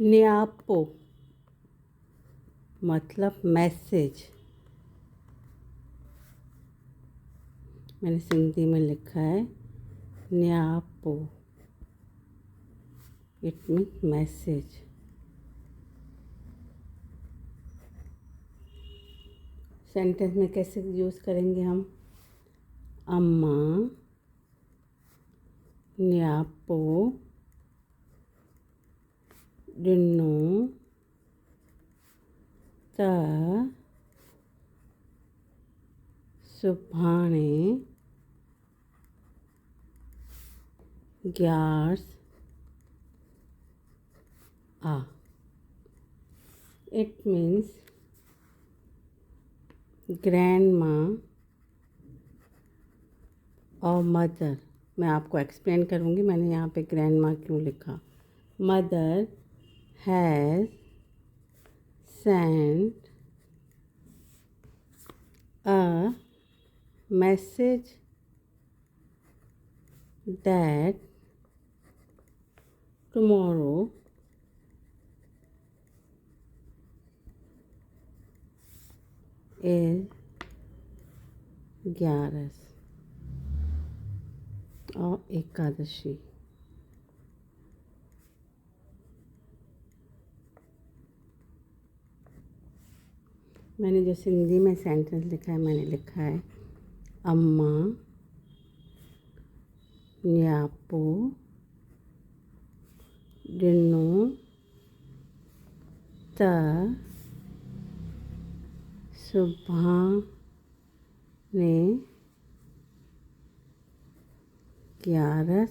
न्यापो मतलब मैसेज। मैंने सिंधी में लिखा है न्यापो, इट मीन्स मैसेज। सेंटेंस में कैसे यूज़ करेंगे हम? अम्मा न्यापो डिनो त सुभाणे ग्यारस आ। इट मीन्स ग्रैंडमा और मदर। मैं आपको एक्सप्लेन करूँगी मैंने यहाँ पे ग्रैंडमा क्यों लिखा। Mother has sent a message that tomorrow is 11 और एकादशी। मैंने जो हिंदी में सेंटेंस लिखा है मैंने लिखा है अम्मा न्यापो डिनो त सुभाणे 11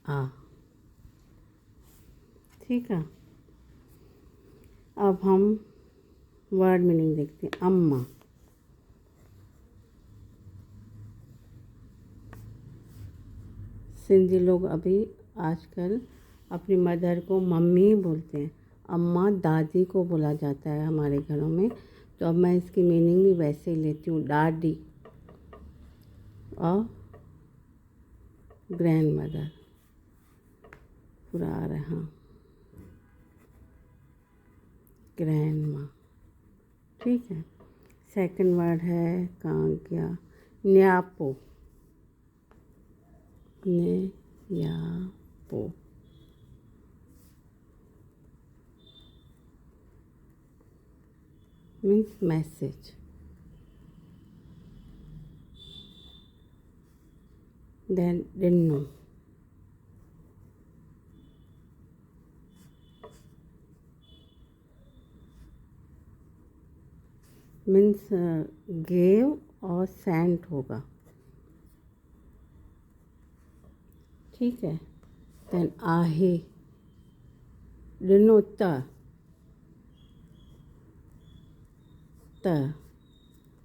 आ। ठीक है, अब हम वर्ड मीनिंग देखते हैं। अम्मा सिंधी लोग अभी आजकल अपनी मदर को मम्मी बोलते हैं। अम्मा दादी को बोला जाता है हमारे घरों में, तो अब मैं इसकी मीनिंग भी वैसे ही लेती हूँ, दादी और ग्रैंड मदर। पूरा आ रहा है, हाँ, ग्रैंडमा। ठीक है, सेकंड वर्ड है कांग्या न्यापो। न्यापो मीन्स मैसेज। देन डिनो मीन्स गेव और सेंट होगा। ठीक है, देन आहे डिनो त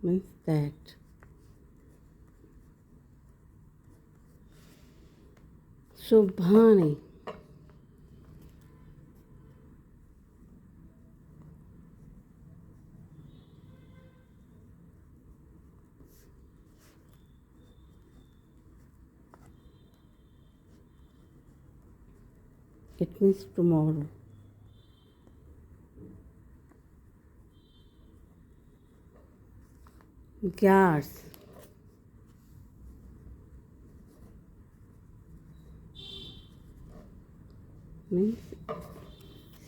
मीन्स दैट। सुभाणे it means tomorrow। ग्यारस मीन्स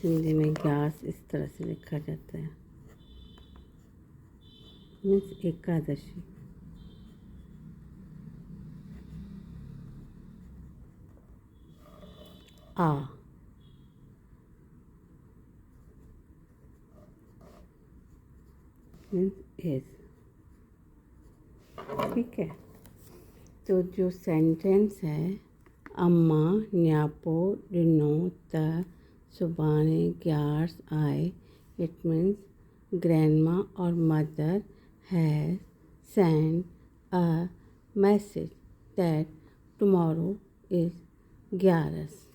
हिंदी में ग्यारस इस तरह से लिखा जाता है, मीन्स एकादशी। आ मीन्स इज। ठीक है, तो जो सेंटेंस है अम्मा न्यापो डिनो त सुभाणे ग्यारस आए, इट मीन्स ग्रैंडमा और mother has send a message that tomorrow is 11।